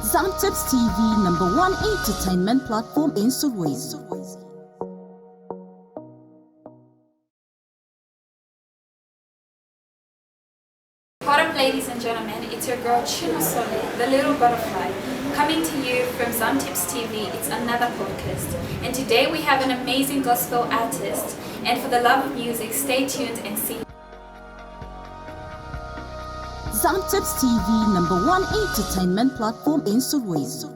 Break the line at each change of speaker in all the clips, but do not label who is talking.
Zam Tips TV, #1 entertainment platform in Soweto.
What up, ladies and gentlemen, it's your girl Chino Sole, the little butterfly, coming to you from Zam Tips TV. It's another podcast, and today we have an amazing gospel artist, and for the love of music, stay tuned and see.
Zam Tips TV, #1 entertainment platform in Soweto.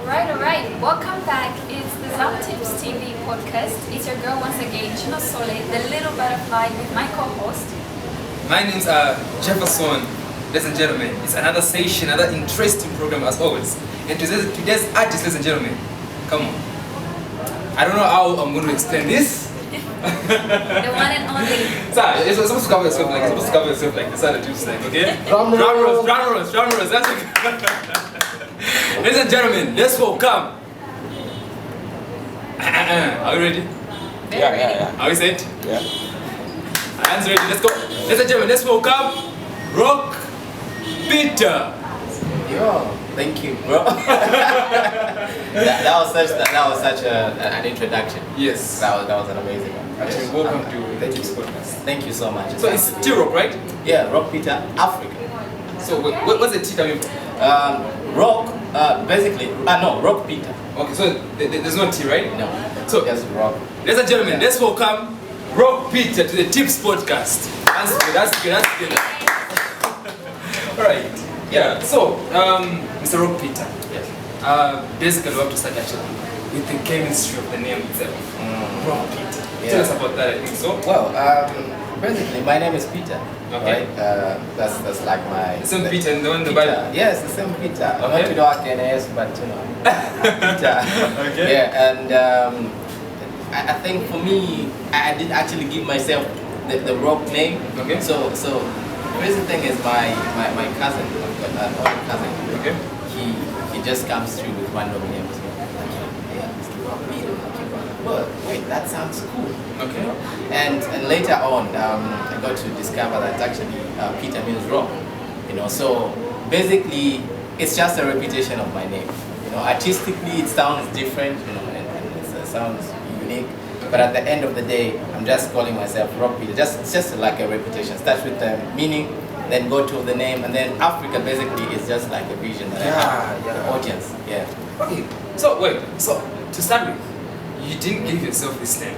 Alright, welcome back. It's the Zam Tips TV podcast. It's your girl once again, Chino Sole, the little butterfly, with my co-host.
My name's Jefferson. Ladies and gentlemen, it's another session, another interesting program as always. And today's artist, ladies and gentlemen, come on. I don't know how I'm going to explain this.
The one and only.
Sorry, you're supposed to cover yourself like the Zam Tips like, okay? Drum rolls, that's it. Ladies and gentlemen, let's welcome. Are we ready?
Yeah.
Are we set?
Yeah.
Hands ready, let's go. Ladies and gentlemen, let's welcome Rock Peter.
Yo, thank you, bro. that was such an introduction.
Yes.
That was an amazing one.
Actually, welcome to the Tips Podcast.
Thank you so much.
So it's still Rock, right?
Yeah, Rock Peter, Africa.
So what's the T coming from?
Rock, basically, no, Rock Peter.
Okay, so there's no T, right?
No.
So
just Rock.
Ladies and gentlemen, let's welcome Rock Peter to the Tips Podcast. That's good. Alright. Yeah, so Mr. Rock Peter.
Yes.
Basically we have to start actually with the chemistry of the name itself. Rock Peter.
Yeah.
Tell us about that, I think so.
Well, basically, my name is Peter.
Okay.
Right? That's like my.
The same Peter and the one in the
Peter.
Bible.
Yes, the same Peter.
Okay.
Not with our KNS, but you know, Peter.
Okay.
Yeah, and I think for me, I did actually give myself the Rock name.
Okay.
So the crazy thing is my cousin, I've got an older cousin.
Okay.
He just comes through with random names. Yeah, Mr. Rock Peter. Well, wait, that sounds cool.
Okay.
And later on, I got to discover that actually Peter means rock. You know, so basically it's just a repetition of my name. You know, artistically it sounds different. You know, and it sounds unique. But at the end of the day, I'm just calling myself Rock Peter. It's just like a repetition. Starts with the meaning, then go to the name, and then Africa basically is just like a vision that I have, the audience. Yeah.
Okay. So to start with, you didn't give yourself this name.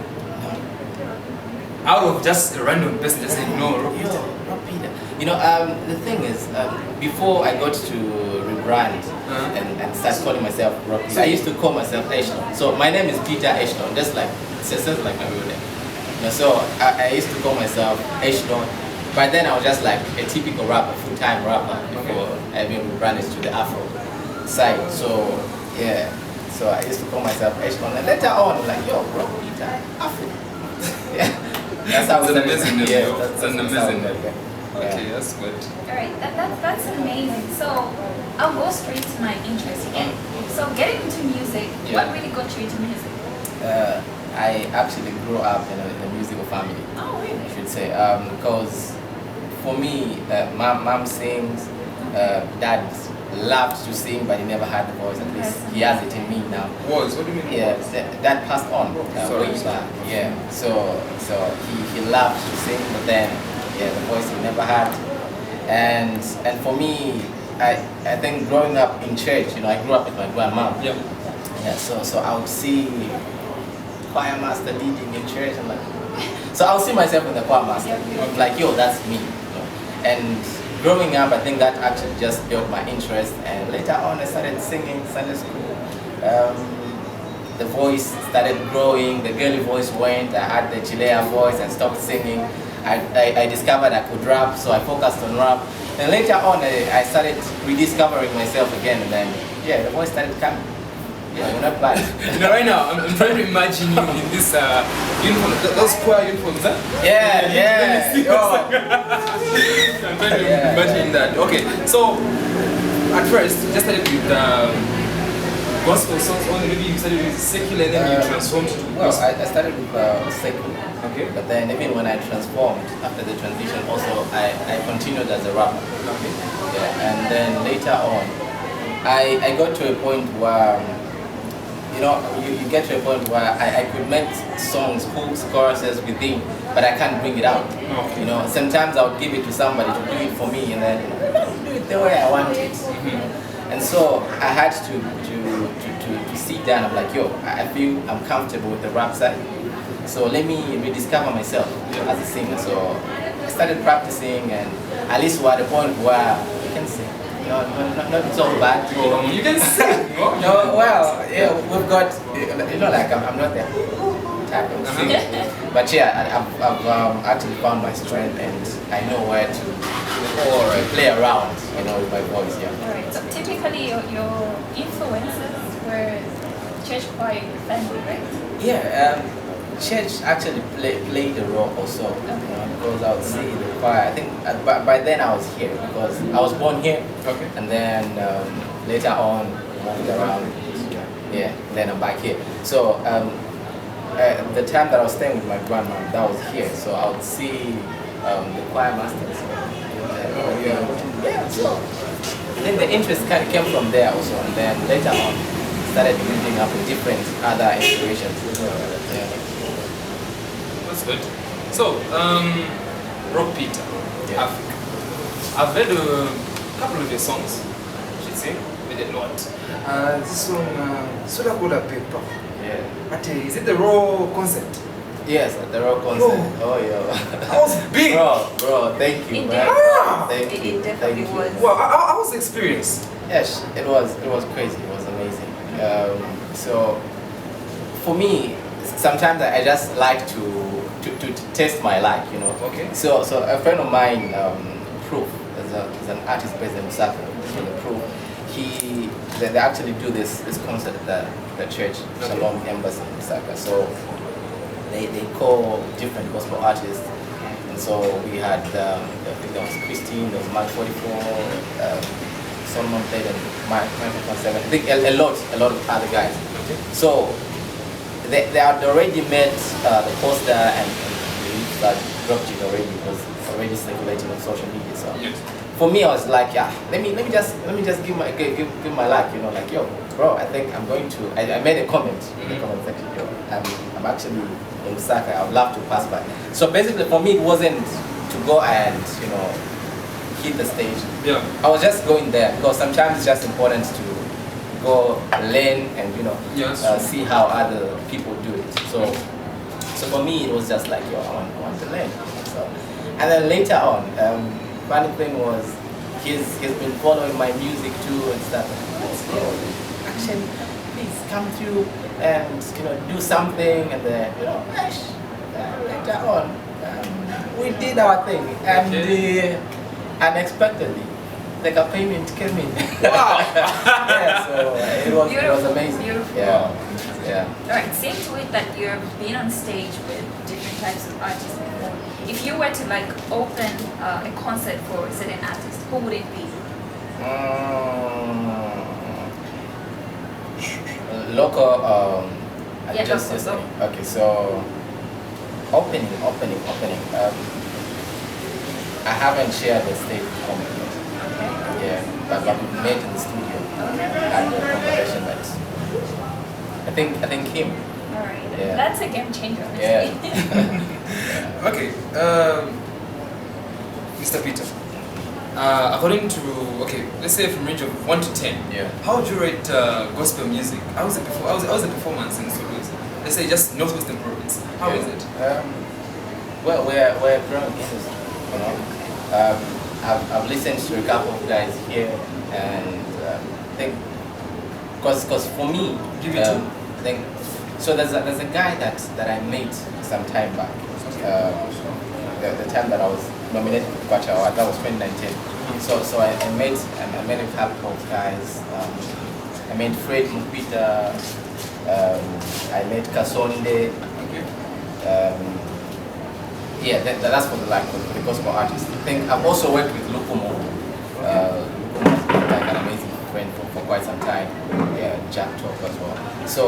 Out of just a random person just saying no, Rock Peter.
Rock Peter. You know, the thing is, before I got to rebrand and start calling myself Rock Peter, I used to call myself Echelon. So my name is Peter Echelon, just like my real name. You know, so I used to call myself Echelon. But then I was just like a typical rapper, full-time rapper before I even rebranded to the Afro side. So yeah. So I used to call myself Echelon, and later on, I'm like, yo, Rock Peter, Afro. Yeah. That's how
it's an amazing name.
Yeah,
that's an amazing name. Okay,
Yeah.
that's good.
Alright, that's amazing. So I'll go straight to my interest again. So getting into music, what really got you into music?
I actually grew up in a musical family.
Oh, really?
I should say, because for me, mom sings, dad loved to sing, but he never had the voice. At least he has it in me now.
What do you mean?
Yeah, that passed on way back. Yeah, so he loved to sing, but then the voice he never had. And for me, I think growing up in church, you know, I grew up with my grandma.
Yeah.
Yeah. So I would see choir master leading in church. I'm like, so I would see myself in the choir master. I'm like, yo, that's me. You know? And growing up, I think that actually just built my interest, and later on I started singing Sunday school. The voice started growing, the girly voice went, I had the Chilea voice, I stopped singing. I discovered I could rap, so I focused on rap. And later on I started rediscovering myself again, and then the voice started coming. Yeah, we're not bad.
You know, right now, I'm trying to imagine you in this uniform, those choir uniforms, huh?
Yeah.
I'm trying to imagine that. Okay, so at first, just started with gospel songs only? Maybe you started with secular and then you transformed to
Well,
gospel.
I started with secular.
Okay.
But then even when I transformed after the transition, also I continued as a rapper.
Okay.
Yeah, and then later on, I got to a point where, you know, you get to a point where I could make songs, hooks, choruses within, but I can't bring it out.
Okay.
You know, sometimes I would give it to somebody to do it for me, and then do it the way I want it. And so I had to sit down. I'm like, yo, I feel I'm comfortable with the rap side. So let me rediscover myself as a singer. So I started practicing, and at least we're at the point where you can sing. You know, not so bad.
You can sing.
No, well, yeah, we've got, you know, like I'm not that type of singer. But yeah, I've actually found my strength, and I know where to play around, you know, with my voice. Yeah.
Alright, so typically your influences were church choir family, right?
Yeah, church actually played a role also, you know, because I would see the choir. I think by then I was here because I was born here,
Okay.
and then later on moved around. Yeah, then I'm back here. So the time that I was staying with my grandma, that was here. So I would see the choir masters. Yeah, so I think the interest kind of came from there also, and then later on started building up with different other inspirations. Yeah.
That's good. So, Rock Peter,
Yeah.
Africa. I've heard a couple of your songs. You should sing with a lot. This song, Soda Cola Paper.
Yeah.
But is it the raw concert?
Yes, the rock concert. Oh yeah.
That was big.
Bro, thank you,
Indeed.
man.
Ah!
Thank you.
It definitely
Thank you.
was.
Well, how was the experience?
Yes, it was crazy. It was amazing. So for me, sometimes I just like to test my luck, you know.
Okay.
So a friend of mine, Proof, is an artist based in Lusaka. So the Proof, they actually do this concert at the church, Shalom Embassy in Lusaka. So they call different gospel artists, and so we had I think there was Christine, there was Mark 44. Solomon played and Mike 7. I think a lot of other guys.
Okay.
So they had already made the poster and that dropped it already because it's already circulating on social media. So
Yes.
for me, I was like, yeah, let me just give my luck, you know, like, yo, bro, I think I'm going to. I made a comment in the comment section, yo, I'm actually in Lusaka. I would love to pass by. So basically, for me, it wasn't to go and, you know, hit the stage.
Yeah.
I was just going there because sometimes it's just important to go learn and, you know,
Yes.
see how other people do it. So for me it was just like, yo, I want to learn. So, and then later on, funny thing was he's been following my music too and stuff. Yo, actually, please come through and, you know, do something, and then, you know, later on we did our thing, and unexpectedly, like a payment came in.
Wow.
Yeah, so it was
Beautiful,
amazing.
beautiful.
Yeah.
Alright, seeing to it that you've been on stage with different types of artists before. If you were to like open a concert for a certain artist, who would it be?
Local.
Yeah,
just
local,
listening. Okay, so opening. I haven't shared the stage before.
Okay.
Yeah, but we met in the studio and the conversation. But I think him.
Alright.
Yeah.
That's a game changer, honestly.
Yeah.
Okay. Mr. Peter. According to, okay, let's say from range of 1 to 10,
Yeah.
how would you rate gospel music? How was the performance in Solos? Let's say just Northwestern Province. How is it?
Well, we're growing into, you know. I've listened to a couple of guys here, and I think, cause for me,
Give it to.
I think, so there's a guy that I met some time back. The time that I was nominated for Kwacha Award, that was 2019. So I met a couple of guys. I met Fred Mupita. I met Kasonde.
Okay.
Yeah, that's for the gospel artists. I think I've also worked with Lukumo. Lukumo has been like an amazing friend for quite some time. Yeah, chat talk as well. So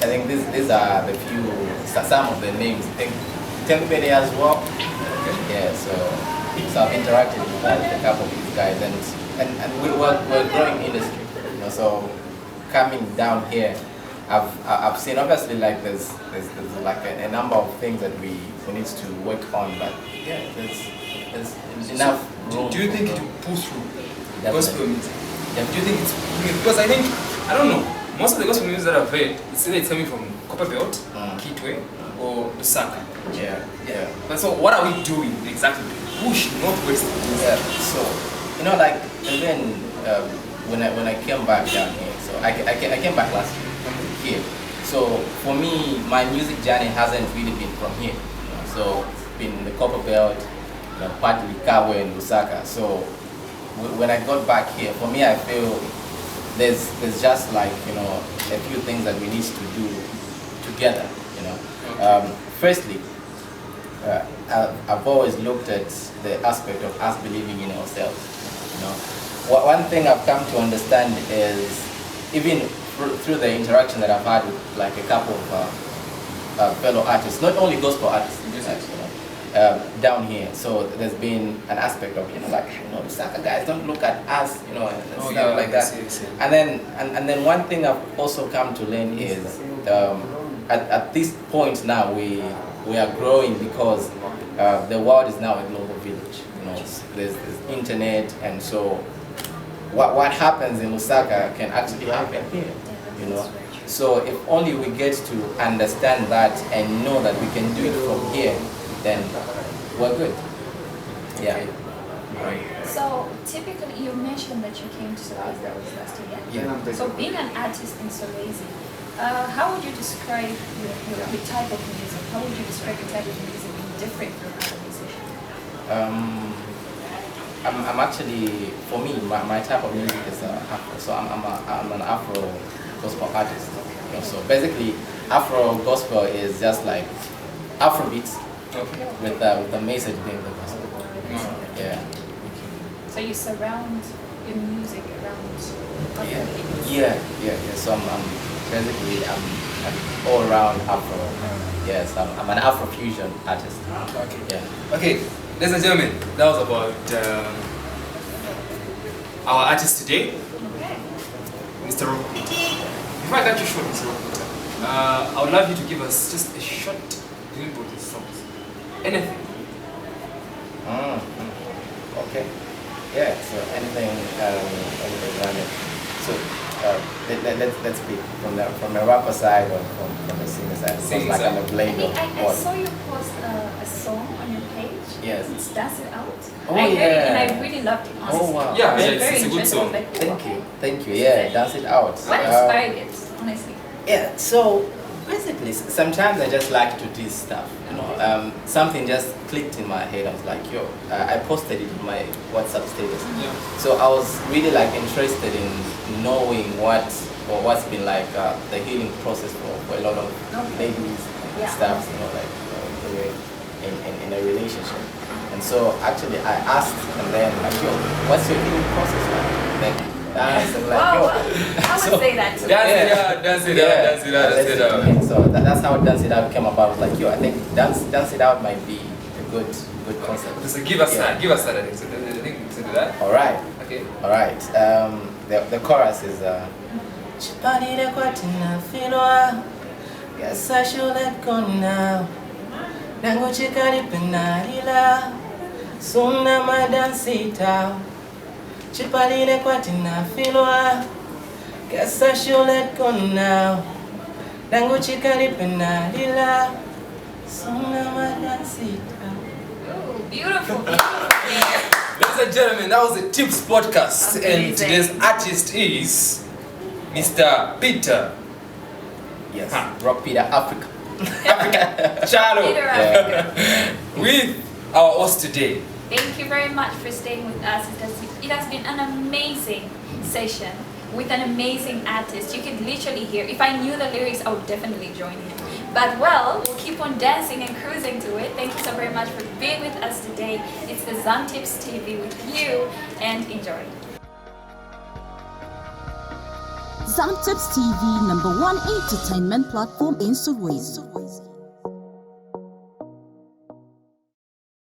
I think these are the few, some of the names. I think Tempede as well. Yeah, so I've interacted with a couple of these guys, and we're growing industry, so coming down here, I've seen obviously like there's like a number of things that we need to work on, but yeah, there's enough room.
Do you think it will pull through gospel music?
Yeah.
Do you think it's because I think, I don't know, most of the gospel music that I've heard, it's either it's coming from Copperbelt, Kitwe, or Lusaka.
Yeah.
But so what are we doing exactly to push Northwest music?
Yeah. So like even when I came back down here, so I came back last year here. So for me, my music journey hasn't really been from here. So been in the Copperbelt, partly Kabwe and Lusaka. So when I got back here, for me, I feel there's just like a few things that we need to do together. Firstly, I've always looked at the aspect of us believing in ourselves. One thing I've come to understand is, even through the interaction that I've had with like a couple of fellow artists, not only gospel artists, down here. So there's been an aspect of the Saka guys don't look at us, and stuff like that.
Yes.
And then one thing I've also come to learn is at this point now we are growing because the world is now a global village. There's internet, and so what happens in Lusaka can actually happen here. So if only we get to understand that and know that we can do it from here, then we're good. Yeah.
Right. So typically, you mentioned that you came to Solwezi, that was last year.
Yeah.
So being an artist in Solwezi, how would you describe your type of music? How would you describe your type of music being different from other musicians?
I'm actually, for me, my type of music is Afro. So I'm an Afro gospel artist. So basically, Afro gospel is just like Afro beats with the message being the gospel. Yeah.
So you surround your music around Afro beats?
Yeah. So I'm basically I'm all around Afro. Yes, I'm an Afro fusion artist.
Okay.
Yeah.
Okay, ladies and gentlemen, that was about our artist today,
Okay.
Mr. Rokuta. Before I cut you short, Mr. Rokuta, I would love you to give us just a short glimpse of his songs. Anything.
Okay. Yeah. So anything random. So let's speak from the rapper side or from the singer side. It's like on the blade of
I saw you post a song on your page.
Yes.
It's Dance It Out.
Oh,
I heard it and
yeah.
I really loved it, honestly.
Oh, wow.
Yeah,
Very
it's a good
interesting.
song.
Like,
Thank you. Yeah, Dance It Out.
What inspired it, honestly?
Yeah, so basically, sometimes I just like to do stuff. Something just clicked in my head. I was like, yo, I posted it in my WhatsApp status.
Yeah.
So I was really like interested in knowing what's been like the healing process for a lot of ladies and stuff. In a relationship. And so actually I asked, and then like, yo, what's your healing process like? Then dance and like, yo.
I would say that too.
Dance it out.
So that's how Dance It Out came about. I was like, yo, I think Dance It Out might be a good concept.
So give us that. Give us that. I think. So I think we can do that.
All right.
Okay.
All right. The chorus is Chipani kwatina filwa. Guess I should let go now. Nango chikari penarila. Suna ma dance it out. Chipalile kwatina filwa. Guess I should let go now. Nango chikari penarila. Suna ma dance it out.
Ooh, beautiful.
Ladies and gentlemen, that was the Tips podcast, and
Amazing.
today's artist is Mr. Peter.
Yes.
Huh.
Rock Peter Africa.
Africa. Chalo.
Peter Africa.
With our host today.
Thank you very much for staying with us. It has been an amazing session with an amazing artist. You could literally hear. If I knew the lyrics, I would definitely join in. But well, we'll keep on dancing and cruising to it. Thank you so very much for being with us today. It's the Zam Tips TV with you, and enjoy.
Zam Tips TV, #1 entertainment platform in Surrey.